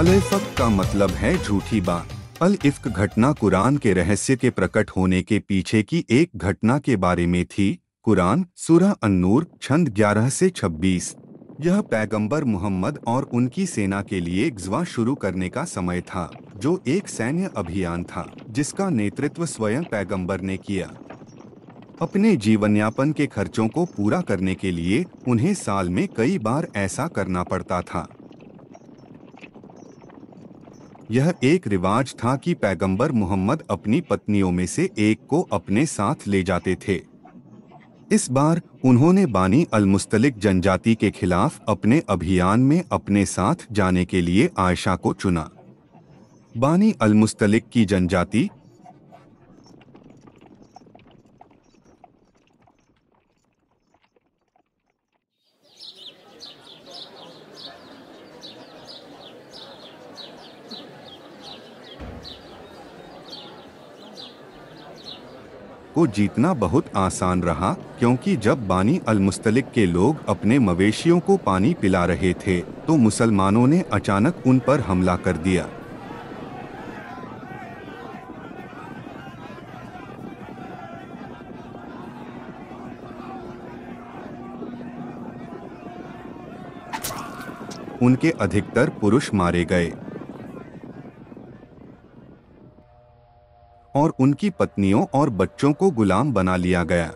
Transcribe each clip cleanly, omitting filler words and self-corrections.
अल-इफ़्क का मतलब है झूठी बात। अल-इफ़्क घटना कुरान के रहस्य के प्रकट होने के पीछे की एक घटना के बारे में थी। कुरान सूरह अन-नूर छंद 11 से 26। यह पैगंबर मोहम्मद और उनकी सेना के लिए ग़ज़वा शुरू करने का समय था, जो एक सैन्य अभियान था जिसका नेतृत्व स्वयं पैगंबर ने किया। अपने जीवनयापन के खर्चों को पूरा करने के लिए उन्हें साल में कई बार ऐसा करना पड़ता था। यह एक रिवाज था कि पैगंबर मोहम्मद अपनी पत्नियों में से एक को अपने साथ ले जाते थे। इस बार उन्होंने बानी अल-मुस्तलिक जनजाति के खिलाफ अपने अभियान में अपने साथ जाने के लिए आयशा को चुना। बानी अल-मुस्तलिक की जनजाति को जीतना बहुत आसान रहा, क्योंकि जब बानी अल-मुस्तलिक के लोग अपने मवेशियों को पानी पिला रहे थे तो मुसलमानों ने अचानक उन पर हमला कर दिया। उनके अधिकतर पुरुष मारे गए और उनकी पत्नियों और बच्चों को गुलाम बना लिया गया।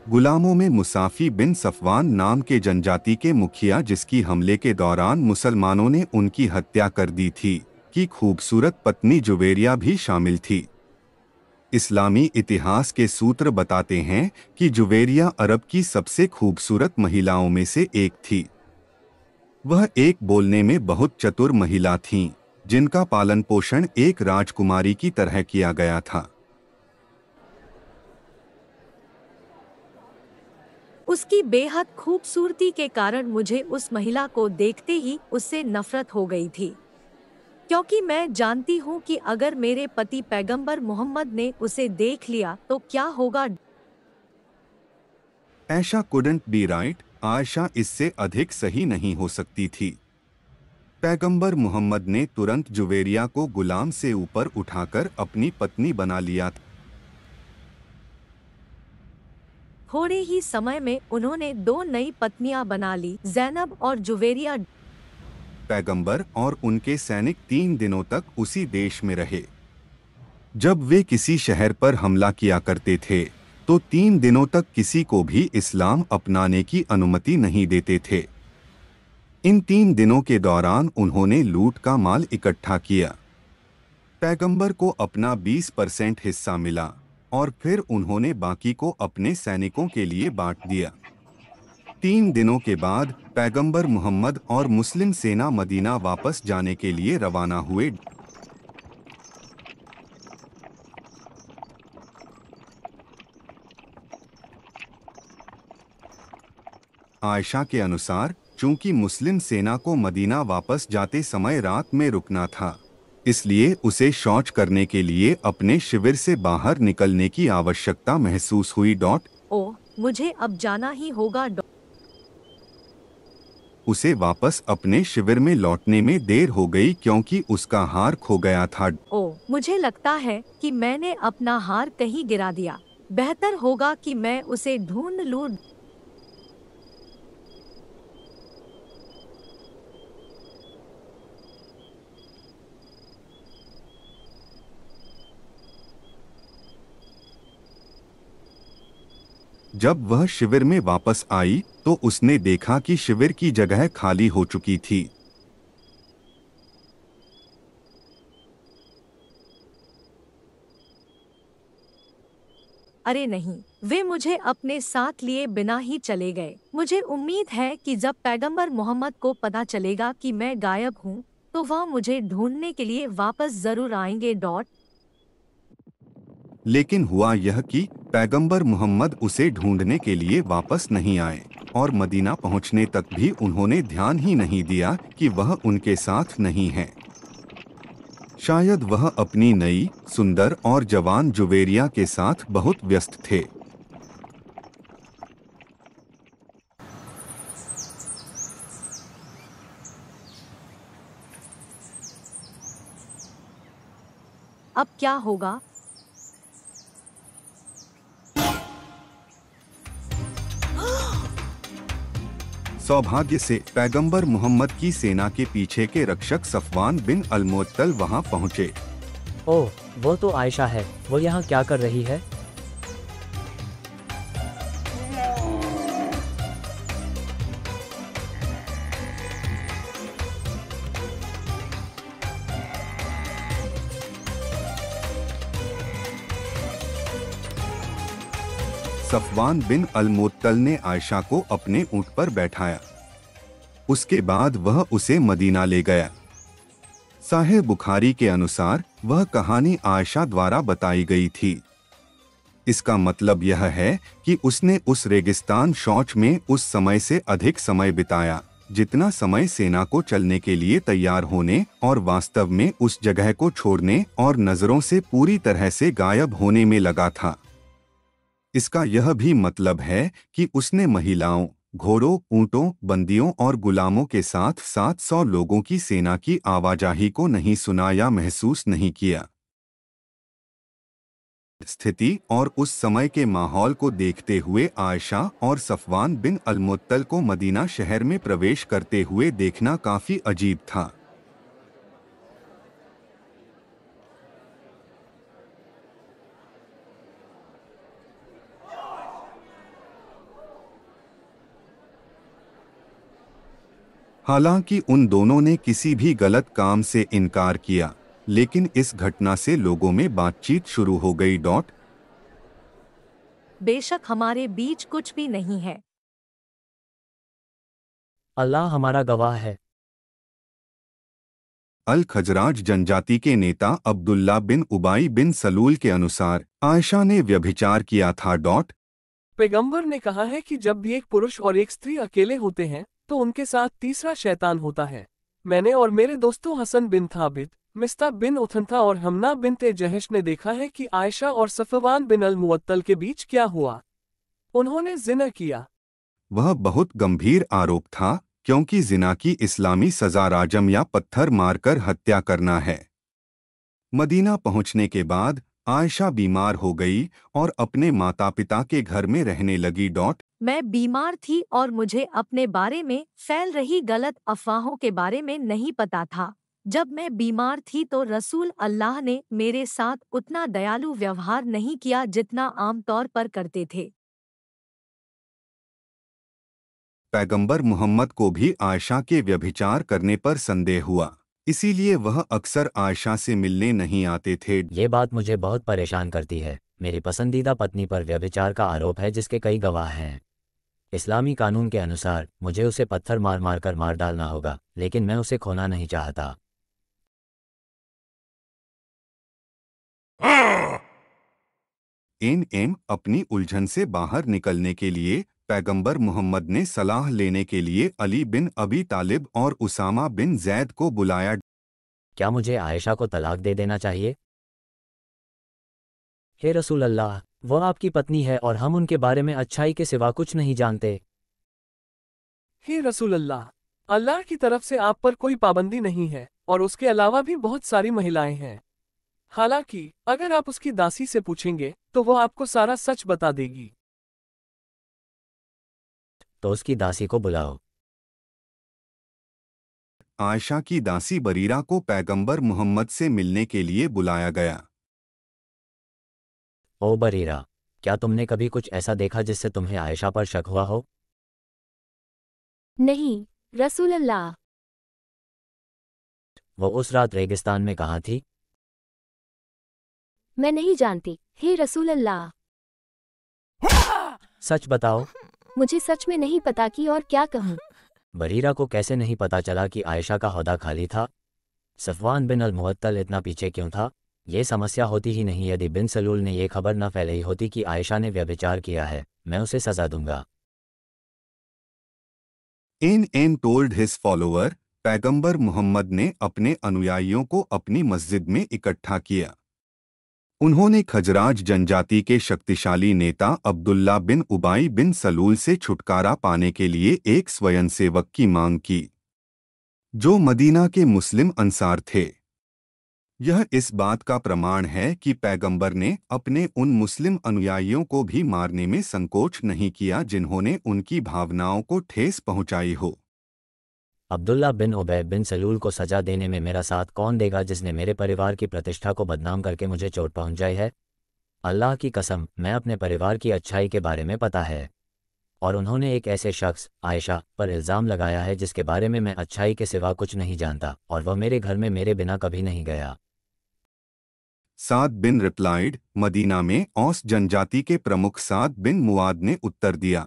गुलामों में मुसाफी बिन सफवान नाम के जनजाति के मुखिया, जिसकी हमले के दौरान मुसलमानों ने उनकी हत्या कर दी थी, की खूबसूरत पत्नी जुवेरिया भी शामिल थी। इस्लामी इतिहास के सूत्र बताते हैं कि जुवेरिया अरब की सबसे खूबसूरत महिलाओं में से एक थी। वह एक बोलने में बहुत चतुर महिला थीं, जिनका पालन पोषण एक राजकुमारी की तरह किया गया था। उसकी बेहद खूबसूरती के कारण मुझे उस महिला को देखते ही उससे नफरत हो गई थी, क्योंकि मैं जानती हूँ कि अगर मेरे पति पैगंबर मोहम्मद ने उसे देख लिया तो क्या होगा। Ayesha couldn't B right. Ayesha इससे अधिक सही नहीं हो सकती थी। पैगंबर मोहम्मद ने तुरंत जुवेरिया को गुलाम से ऊपर उठाकर अपनी पत्नी बना लिया। थोड़े ही समय में उन्होंने 2 नई पत्नियां बना ली, ज़ैनब और जुवेरिया। पैगंबर और उनके सैनिक 3 दिनों तक उसी देश में रहे। जब वे किसी शहर पर हमला किया करते थे तो 3 दिनों तक किसी को भी इस्लाम अपनाने की अनुमति नहीं देते थे। इन 3 दिनों के दौरान उन्होंने लूट का माल इकट्ठा किया। पैगंबर को अपना 20% हिस्सा मिला और फिर उन्होंने बाकी को अपने सैनिकों के लिए बांट दिया। 3 दिनों के बाद पैगंबर मोहम्मद और मुस्लिम सेना मदीना वापस जाने के लिए रवाना हुए। आयशा के अनुसार, चूंकि मुस्लिम सेना को मदीना वापस जाते समय रात में रुकना था, इसलिए उसे शौच करने के लिए अपने शिविर से बाहर निकलने की आवश्यकता महसूस हुई। ओह, मुझे अब जाना ही होगा। उसे वापस अपने शिविर में लौटने में देर हो गई क्योंकि उसका हार खो गया था। ओह, मुझे लगता है कि मैंने अपना हार कहीं गिरा दिया। बेहतर होगा कि मैं उसे ढूंढ लूं। जब वह शिविर में वापस आई तो उसने देखा कि शिविर की जगह खाली हो चुकी थी। अरे नहीं, वे मुझे अपने साथ लिए बिना ही चले गए। मुझे उम्मीद है कि जब पैगंबर मोहम्मद को पता चलेगा कि मैं गायब हूँ, तो वह मुझे ढूंढने के लिए वापस जरूर आएंगे। लेकिन हुआ यह कि पैगंबर मोहम्मद उसे ढूंढने के लिए वापस नहीं आए और मदीना पहुंचने तक भी उन्होंने ध्यान ही नहीं दिया कि वह उनके साथ नहीं है। शायद वह अपनी नई, सुंदर और जवान जुवेरिया के साथ बहुत व्यस्त थे। अब क्या होगा? सौभाग्य से पैगंबर मोहम्मद की सेना के पीछे के रक्षक सफवान बिन अल-मुअत्तल वहां पहुंचे। ओह, वो तो आयशा है। वो यहाँ क्या कर रही है? सफवान बिन अल-मुअत्तल ने आयशा को अपने ऊंट पर बैठाया। उसके बाद वह उसे मदीना ले गया। साहिह बुखारी के अनुसार वह कहानी आयशा द्वारा बताई गई थी। इसका मतलब यह है कि उसने उस रेगिस्तान शौच में उस समय से अधिक समय बिताया जितना समय सेना को चलने के लिए तैयार होने और वास्तव में उस जगह को छोड़ने और नजरों से पूरी तरह से गायब होने में लगा था। इसका यह भी मतलब है कि उसने महिलाओं, घोड़ों, ऊंटों, बंदियों और गुलामों के साथ 700 लोगों की सेना की आवाजाही को नहीं सुना या महसूस नहीं किया। स्थिति और उस समय के माहौल को देखते हुए आयशा और सफवान बिन अल-मुअत्तल को मदीना शहर में प्रवेश करते हुए देखना काफी अजीब था। हालांकि उन दोनों ने किसी भी गलत काम से इनकार किया, लेकिन इस घटना से लोगों में बातचीत शुरू हो गई। बेशक हमारे बीच कुछ भी नहीं है। अल्लाह हमारा गवाह है। अल खजराज जनजाति के नेता अब्दुल्ला बिन उबाई बिन सलूल के अनुसार आयशा ने व्यभिचार किया था। पैगंबर ने कहा है कि जब भी एक पुरुष और एक स्त्री अकेले होते हैं तो उनके साथ तीसरा शैतान होता है। मैंने और मेरे दोस्तों हसन बिन थाबित, मिस्ता बिन उथनथा और हमना बिन जहश ने देखा है कि आयशा और सफवान बिन अल-मुअत्तल के बीच क्या हुआ। उन्होंने जिना किया। वह बहुत गंभीर आरोप था क्योंकि जिना की इस्लामी सजा राजम या पत्थर मारकर हत्या करना है। मदीना पहुंचने के बाद आयशा बीमार हो गई और अपने माता पिता के घर में रहने लगी। मैं बीमार थी और मुझे अपने बारे में फैल रही गलत अफवाहों के बारे में नहीं पता था। जब मैं बीमार थी तो रसूल अल्लाह ने मेरे साथ उतना दयालु व्यवहार नहीं किया जितना आमतौर पर करते थे। पैगंबर मोहम्मद को भी आयशा के व्यभिचार करने पर संदेह हुआ, इसीलिए वह अक्सर आयशा से मिलने नहीं आते थे। ये बात मुझे बहुत परेशान करती है। मेरी पसंदीदा पत्नी पर व्यभिचार का आरोप है जिसके कई गवाह हैं। इस्लामी कानून के अनुसार मुझे उसे पत्थर मार मार कर मार डालना होगा, लेकिन मैं उसे खोना नहीं चाहता। अपनी उलझन से बाहर निकलने के लिए पैगंबर मोहम्मद ने सलाह लेने के लिए अली बिन अबी तालिब और उसामा बिन जैद को बुलाया। क्या मुझे आयशा को तलाक दे देना चाहिए? हे रसूल अल्लाह, वह आपकी पत्नी है और हम उनके बारे में अच्छाई के सिवा कुछ नहीं जानते। हे रसूल अल्लाह, अल्लाह की तरफ से आप पर कोई पाबंदी नहीं है और उसके अलावा भी बहुत सारी महिलाएं हैं। हालांकि अगर आप उसकी दासी से पूछेंगे तो वो आपको सारा सच बता देगी। तो उसकी दासी को बुलाओ। आयशा की दासी बरीरा को पैगंबर मोहम्मद से मिलने के लिए बुलाया गया। ओ बरीरा, क्या तुमने कभी कुछ ऐसा देखा जिससे तुम्हें आयशा पर शक हुआ हो? नहीं, रसूल अल्लाह। वो उस रात रेगिस्तान में कहाँ थी? मैं नहीं जानती, हे रसूल अल्लाह। सच बताओ। मुझे सच में नहीं पता कि और क्या कहूँ। बरीरा को कैसे नहीं पता चला कि आयशा का ओहदा खाली था? सफवान बिन अल-मुअत्तल इतना पीछे क्यों था? ये समस्या होती ही नहीं यदि बिन सलूल ने ये खबर न फैलाई होती कि आयशा ने व्यभिचार किया है। मैं उसे सजा दूंगा। एन टोल्ड हिज फॉलोअर, पैगंबर मोहम्मद ने अपने अनुयायियों को अपनी मस्जिद में इकट्ठा किया। उन्होंने खजराज जनजाति के शक्तिशाली नेता अब्दुल्ला बिन उबाई बिन सलूल से छुटकारा पाने के लिए एक स्वयंसेवक की मांग की, जो मदीना के मुस्लिम अंसार थे। यह इस बात का प्रमाण है कि पैगंबर ने अपने उन मुस्लिम अनुयायियों को भी मारने में संकोच नहीं किया जिन्होंने उनकी भावनाओं को ठेस पहुंचाई हो। अब्दुल्ला बिन उबय बिन सलूल को सजा देने में मेरा साथ कौन देगा जिसने मेरे परिवार की प्रतिष्ठा को बदनाम करके मुझे चोट पहुंचाई है? अल्लाह की कसम, मैं अपने परिवार की अच्छाई के बारे में पता है, और उन्होंने एक ऐसे शख्स आयशा पर इल्ज़ाम लगाया है जिसके बारे में मैं अच्छाई के सिवा कुछ नहीं जानता, और वह मेरे घर में मेरे बिना कभी नहीं गया। साद बिन रिप्लाइड, मदीना में औस जनजाति के प्रमुख साद बिन मुआद ने उत्तर दिया,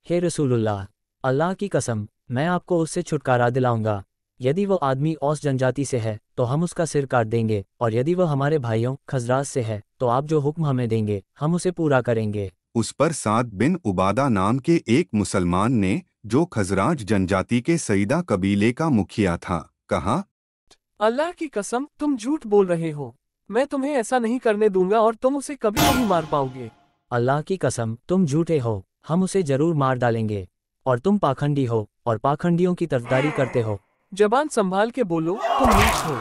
हे रसूलुल्लाह, अल्लाह की कसम, मैं आपको उससे छुटकारा दिलाऊंगा। यदि वो आदमी औस जनजाति से है तो हम उसका सिर काट देंगे, और यदि वह हमारे भाइयों खजराज से है तो आप जो हुक्म हमें देंगे हम उसे पूरा करेंगे। उस पर साद बिन उबादा नाम के एक मुसलमान ने, जो खजराज जनजाति के सईदा कबीले का मुखिया था, कहा, अल्लाह की कसम, तुम झूठ बोल रहे हो। मैं तुम्हें ऐसा नहीं करने दूंगा और तुम उसे कभी नहीं मार पाओगे। अल्लाह की कसम, तुम झूठे हो, हम उसे जरूर मार डालेंगे, और तुम पाखंडी हो और पाखंडियों की तरफदारी करते हो। जबान संभाल के बोलो, तुम नीच हो।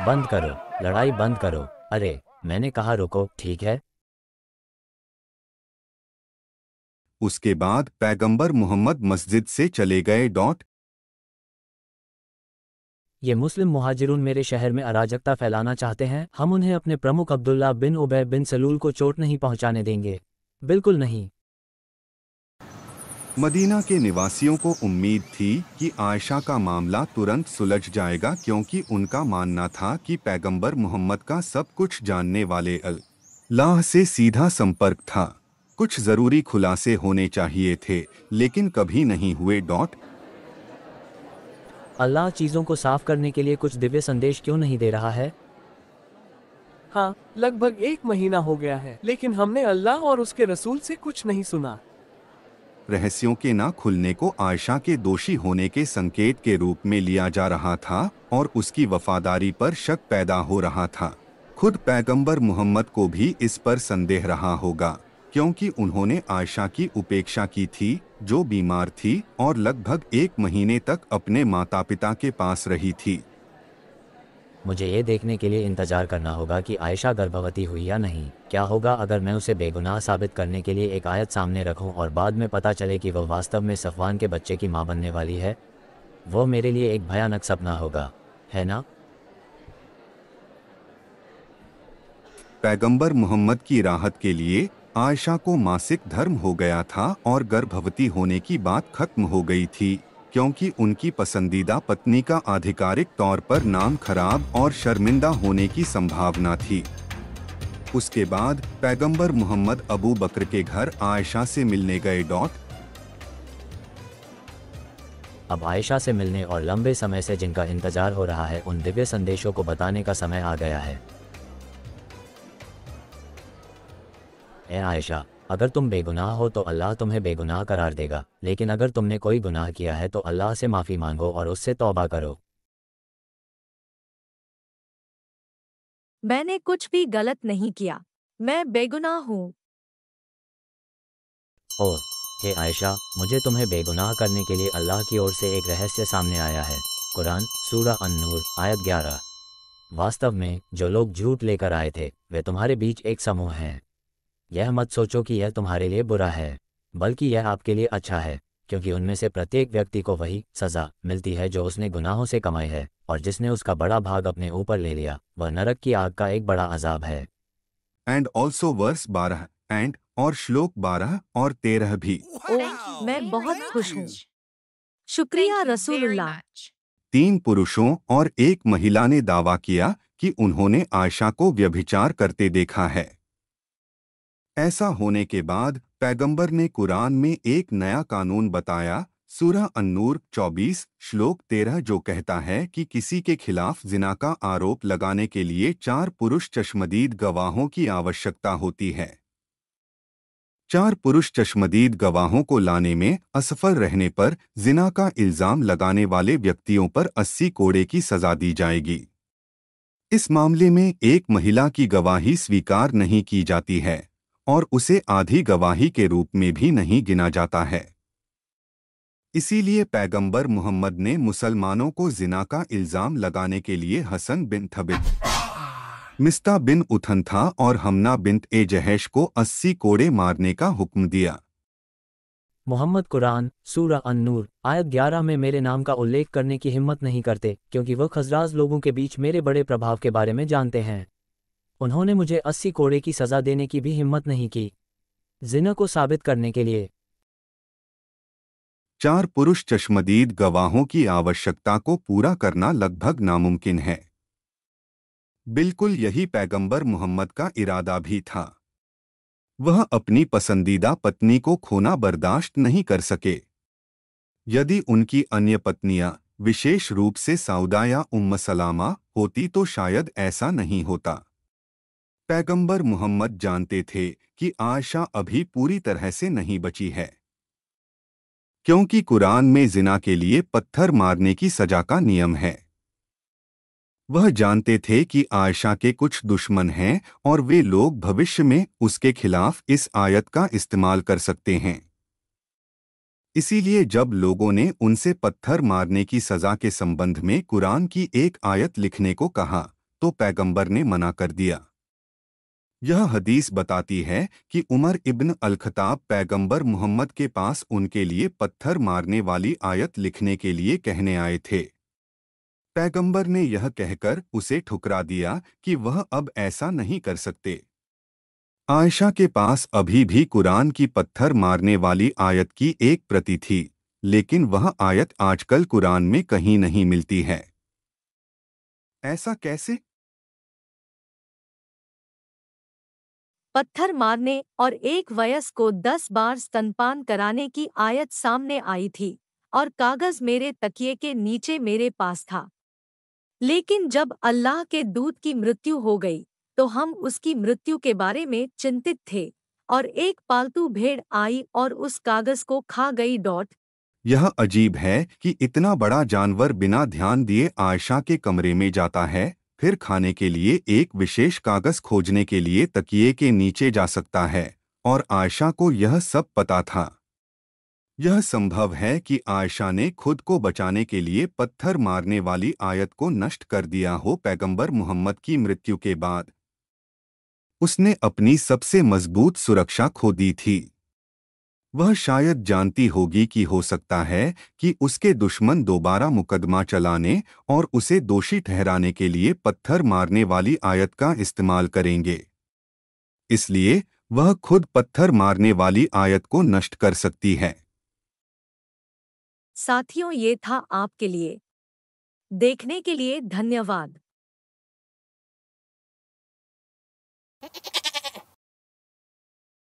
बंद करो, लड़ाई बंद करो। अरे मैंने कहा रुको, ठीक है। उसके बाद पैगंबर मोहम्मद मस्जिद से चले गए। ये मुस्लिम मुहाजिरून मेरे शहर में अराजकता फैलाना चाहते हैं। हम उन्हें अपने प्रमुख अब्दुल्ला बिन उबय बिन सलूल को चोट नहीं पहुंचाने देंगे, बिल्कुल नहीं। मदीना के निवासियों को उम्मीद थी कि आयशा का मामला तुरंत सुलझ जाएगा, क्योंकि उनका मानना था कि पैगंबर मोहम्मद का सब कुछ जानने वाले अल्लाह से सीधा संपर्क था। कुछ जरूरी खुलासे होने चाहिए थे, लेकिन कभी नहीं हुए। अल्लाह चीज़ों को साफ करने के लिए कुछ दिव्य संदेश क्यों नहीं दे रहा है? हाँ, लगभग 1 महीना हो गया है, लेकिन हमने अल्लाह और उसके रसूल से कुछ नहीं सुना। रहस्यों के ना खुलने को आयशा के दोषी होने के संकेत के रूप में लिया जा रहा था, और उसकी वफादारी पर शक पैदा हो रहा था। खुद पैगंबर मोहम्मद को भी इस पर संदेह रहा होगा, क्योंकि उन्होंने आयशा की उपेक्षा की थी, जो बीमार थी और लगभग 1 महीने तक अपने माता पिता के पास रही थी। मुझे ये देखने के लिए इंतजार करना होगा कि आयशा गर्भवती हुई या नहीं। क्या होगा अगर मैं उसे बेगुनाह साबित करने के लिए एक आयत सामने रखूं और बाद में पता चले कि वह वास्तव में सफवान के बच्चे की मां बनने वाली है? वो मेरे लिए एक भयानक सपना होगा, है ना? पैगंबर मोहम्मद की राहत के लिए आयशा को मासिक धर्म हो गया था और गर्भवती होने की बात खत्म हो गई थी, क्योंकि उनकी पसंदीदा पत्नी का आधिकारिक तौर पर नाम खराब और शर्मिंदा होने की संभावना थी। उसके बाद पैगंबर मोहम्मद अबू बकर के घर आयशा से मिलने गए। अब आयशा से मिलने और लंबे समय से जिनका इंतजार हो रहा है, उन दिव्य संदेशों को बताने का समय आ गया है। ए आयशा, अगर तुम बेगुनाह हो तो अल्लाह तुम्हें बेगुनाह करार देगा, लेकिन अगर तुमने कोई गुनाह किया है तो अल्लाह से माफ़ी मांगो और उससे तौबा करो। मैंने कुछ भी गलत नहीं किया, मैं बेगुनाह हूँ। और हे आयशा, मुझे तुम्हें बेगुनाह करने के लिए अल्लाह की ओर से एक रहस्य सामने आया है। कुरान सूरह अन-नूर आयत 11। वास्तव में जो लोग झूठ लेकर आए थे वे तुम्हारे बीच एक समूह हैं। यह मत सोचो कि यह तुम्हारे लिए बुरा है, बल्कि यह आपके लिए अच्छा है, क्योंकि उनमें से प्रत्येक व्यक्ति को वही सज़ा मिलती है जो उसने गुनाहों से कमाई है, और जिसने उसका बड़ा भाग अपने ऊपर ले लिया वह नरक की आग का एक बड़ा अजाब है। एंड ऑल्सो वर्स 12 एंड और श्लोक 12 और 13 भी। ओह, मैं बहुत खुश हूँ। शुक्रिया रसूलुल्लाह। 3 पुरुषों और 1 महिला ने दावा किया कि उन्होंने आयशा को व्यभिचार करते देखा है। ऐसा होने के बाद पैगंबर ने कुरान में एक नया कानून बताया, सूरह अन-नूर 24 श्लोक 13, जो कहता है कि किसी के खिलाफ जिना का आरोप लगाने के लिए 4 पुरुष चश्मदीद गवाहों की आवश्यकता होती है। 4 पुरुष चश्मदीद गवाहों को लाने में असफल रहने पर जिना का इल्जाम लगाने वाले व्यक्तियों पर 80 कोड़े की सजा दी जाएगी। इस मामले में एक महिला की गवाही स्वीकार नहीं की जाती है, और उसे आधी गवाही के रूप में भी नहीं गिना जाता है। इसीलिए पैगंबर मोहम्मद ने मुसलमानों को जिना का इल्जाम लगाने के लिए हसन बिन थबित, मिस्ता बिन उथनथा और हमना बिन्त ए जहश को 80 कोड़े मारने का हुक्म दिया। मोहम्मद कुरान सूरा अन-नूर आयत 11 में मेरे नाम का उल्लेख करने की हिम्मत नहीं करते क्योंकि वह खजराज लोगों के बीच मेरे बड़े प्रभाव के बारे में जानते हैं। उन्होंने मुझे 80 कोड़े की सज़ा देने की भी हिम्मत नहीं की जिना को साबित करने के लिए। 4 पुरुष चश्मदीद गवाहों की आवश्यकता को पूरा करना लगभग नामुमकिन है। बिल्कुल यही पैगंबर मोहम्मद का इरादा भी था। वह अपनी पसंदीदा पत्नी को खोना बर्दाश्त नहीं कर सके। यदि उनकी अन्य पत्नियां, विशेष रूप से सौदा या उम्म सलामा होती तो शायद ऐसा नहीं होता। पैगंबर मोहम्मद जानते थे कि आयशा अभी पूरी तरह से नहीं बची है, क्योंकि कुरान में जिना के लिए पत्थर मारने की सजा का नियम है। वह जानते थे कि आयशा के कुछ दुश्मन हैं और वे लोग भविष्य में उसके खिलाफ इस आयत का इस्तेमाल कर सकते हैं। इसीलिए जब लोगों ने उनसे पत्थर मारने की सजा के संबंध में कुरान की एक आयत लिखने को कहा तो पैगंबर ने मना कर दिया। यह हदीस बताती है कि उमर इब्न अल-खत्ताब पैगंबर मोहम्मद के पास उनके लिए पत्थर मारने वाली आयत लिखने के लिए कहने आए थे। पैगंबर ने यह कहकर उसे ठुकरा दिया कि वह अब ऐसा नहीं कर सकते। आयशा के पास अभी भी कुरान की पत्थर मारने वाली आयत की एक प्रति थी, लेकिन वह आयत आजकल कुरान में कहीं नहीं मिलती है। ऐसा कैसे? पत्थर मारने और एक वयस्क को 10 बार स्तनपान कराने की आयत सामने आई थी और कागज मेरे तकिए के नीचे मेरे पास था। लेकिन जब अल्लाह के दूत की मृत्यु हो गई तो हम उसकी मृत्यु के बारे में चिंतित थे और एक पालतू भेड़ आई और उस कागज को खा गई। यह अजीब है कि इतना बड़ा जानवर बिना ध्यान दिए आयशा के कमरे में जाता है, फिर खाने के लिए एक विशेष कागज खोजने के लिए तकिए के नीचे जा सकता है, और आयशा को यह सब पता था। यह संभव है कि आयशा ने खुद को बचाने के लिए पत्थर मारने वाली आयत को नष्ट कर दिया हो। पैगंबर मोहम्मद की मृत्यु के बाद उसने अपनी सबसे मजबूत सुरक्षा खो दी थी। वह शायद जानती होगी कि हो सकता है कि उसके दुश्मन दोबारा मुकदमा चलाने और उसे दोषी ठहराने के लिए पत्थर मारने वाली आयत का इस्तेमाल करेंगे। इसलिए वह खुद पत्थर मारने वाली आयत को नष्ट कर सकती है। साथियों, ये था आपके लिए। देखने के लिए धन्यवाद।